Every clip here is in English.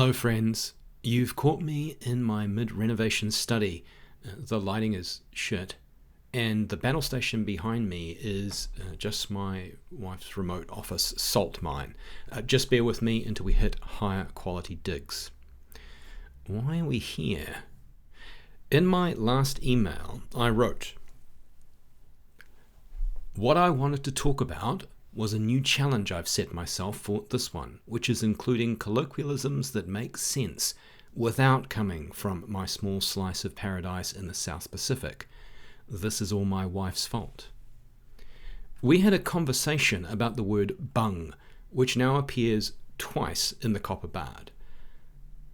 Hello friends, you've caught me in my mid-renovation study. The lighting is shit, and the battle station behind me is just my wife's remote office salt mine. Just bear with me until we hit higher quality digs. Why are we here? In my last email I wrote, what I wanted to talk about was a new challenge I've set myself for this one, which is including colloquialisms that make sense without coming from my small slice of paradise in the South Pacific. This is all my wife's fault. We had a conversation about the word bung, which now appears twice in the Copper Bard.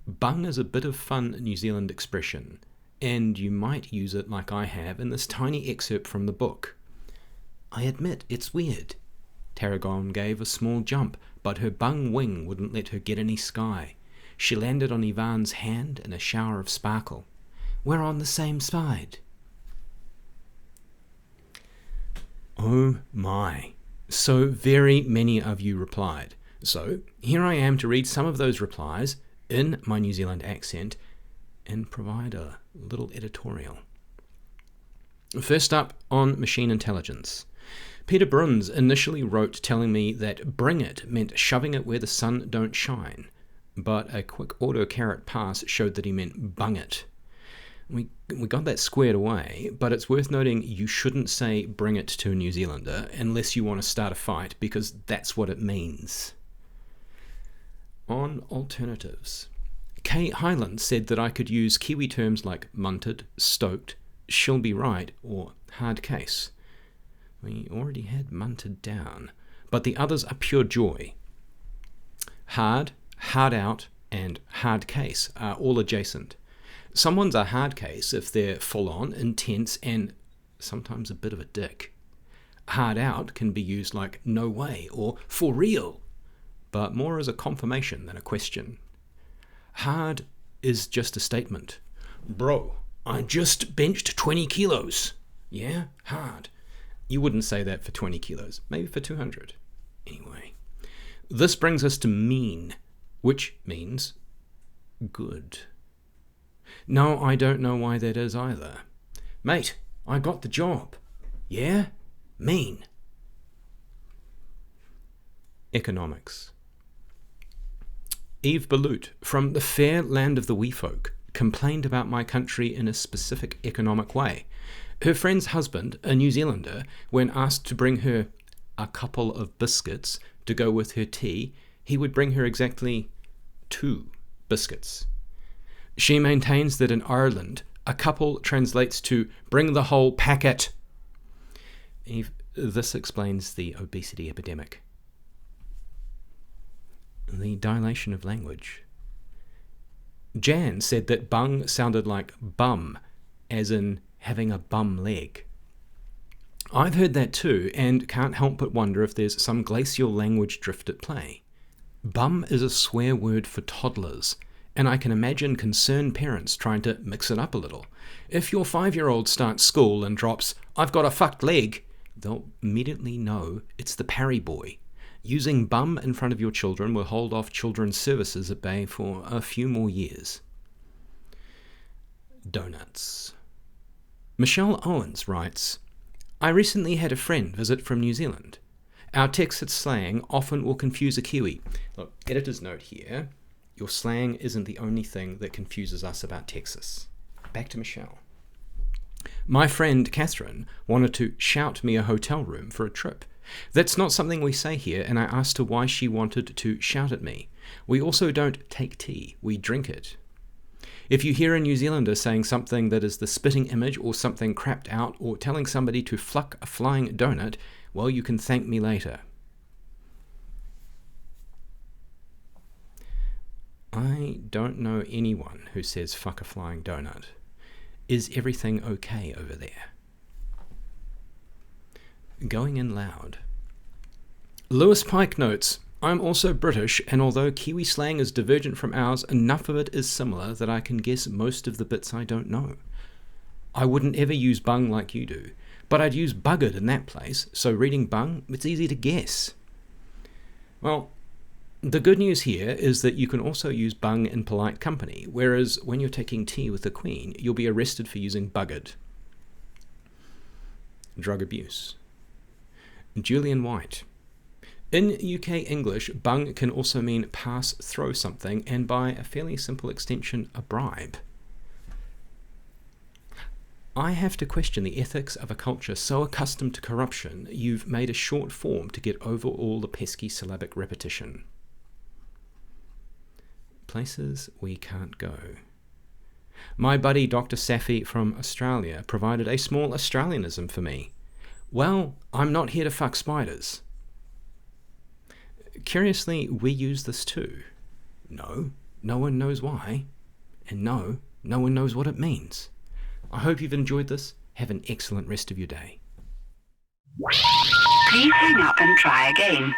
Bung is a bit of fun New Zealand expression, and you might use it like I have in this tiny excerpt from the book. I admit it's weird. Tarragon gave a small jump, but her bung wing wouldn't let her get any sky. She landed on Ivan's hand in a shower of sparkle. We're on the same side. Oh my. So very many of you replied. So here I am to read some of those replies in my New Zealand accent and provide a little editorial. First up, on machine intelligence. Peter Bruns initially wrote telling me that bring it meant shoving it where the sun don't shine, but a quick autocorrect pass showed that he meant bung it. We got that squared away, but it's worth noting you shouldn't say bring it to a New Zealander unless you want to start a fight, because that's what it means. On alternatives. Kay Hyland said that I could use Kiwi terms like munted, stoked, she'll be right, or hard case. We already had munted down, but the others are pure joy. Hard, hard out, and hard case are all adjacent. Someone's a hard case if they're full-on, intense, and sometimes a bit of a dick. Hard out can be used like no way or for real, but more as a confirmation than a question. Hard is just a statement. Bro, I just benched 20 kilos. Yeah, hard. You wouldn't say that for 20 kilos, maybe for 200. Anyway, this brings us to mean, which means good. No, I don't know why that is either. Mate, I got the job. Yeah? Mean. Economics. Eve Balut, from the fair land of the wee folk, complained about my country in a specific economic way. Her friend's husband, a New Zealander, when asked to bring her a couple of biscuits to go with her tea, he would bring her exactly 2 biscuits. She maintains that in Ireland, a couple translates to bring the whole packet. This explains the obesity epidemic. The dilation of language. Jan said that bung sounded like bum, as in having a bum leg. I've heard that too, and can't help but wonder if there's some glacial language drift at play. Bum is a swear word for toddlers, and I can imagine concerned parents trying to mix it up a little. If your 5-year-old starts school and drops, "I've got a fucked leg," they'll immediately know it's the parry boy. Using bum in front of your children will hold off children's services at bay for a few more years. Donuts. Michelle Owens writes, I recently had a friend visit from New Zealand. Our Texas slang often will confuse a Kiwi. Look, editor's note here. Your slang isn't the only thing that confuses us about Texas. Back to Michelle. My friend Catherine wanted to shout me a hotel room for a trip. That's not something we say here, and I asked her why she wanted to shout at me. We also don't take tea, we drink it. If you hear a New Zealander saying something that is the spitting image or something crapped out or telling somebody to fluck a flying donut, well, you can thank me later. I don't know anyone who says fuck a flying donut. Is everything okay over there? Going in loud. Lewis Pike notes, I'm also British, and although Kiwi slang is divergent from ours, enough of it is similar that I can guess most of the bits I don't know. I wouldn't ever use bung like you do, but I'd use buggered in that place, so reading bung, it's easy to guess. Well, The good news here is that you can also use bung in polite company, whereas when you're taking tea with the Queen, you'll be arrested for using buggered. Drug abuse. Julian White. In UK English, bung can also mean pass, throw something, and by a fairly simple extension, a bribe. I have to question the ethics of a culture so accustomed to corruption, you've made a short form to get over all the pesky syllabic repetition. Places we can't go. My buddy Dr. Safi from Australia provided a small Australianism for me. Well, I'm not here to fuck spiders. Curiously, we use this too. No, no one knows why. And no, no one knows what it means. I hope you've enjoyed this. Have an excellent rest of your day. Please hang up and try again.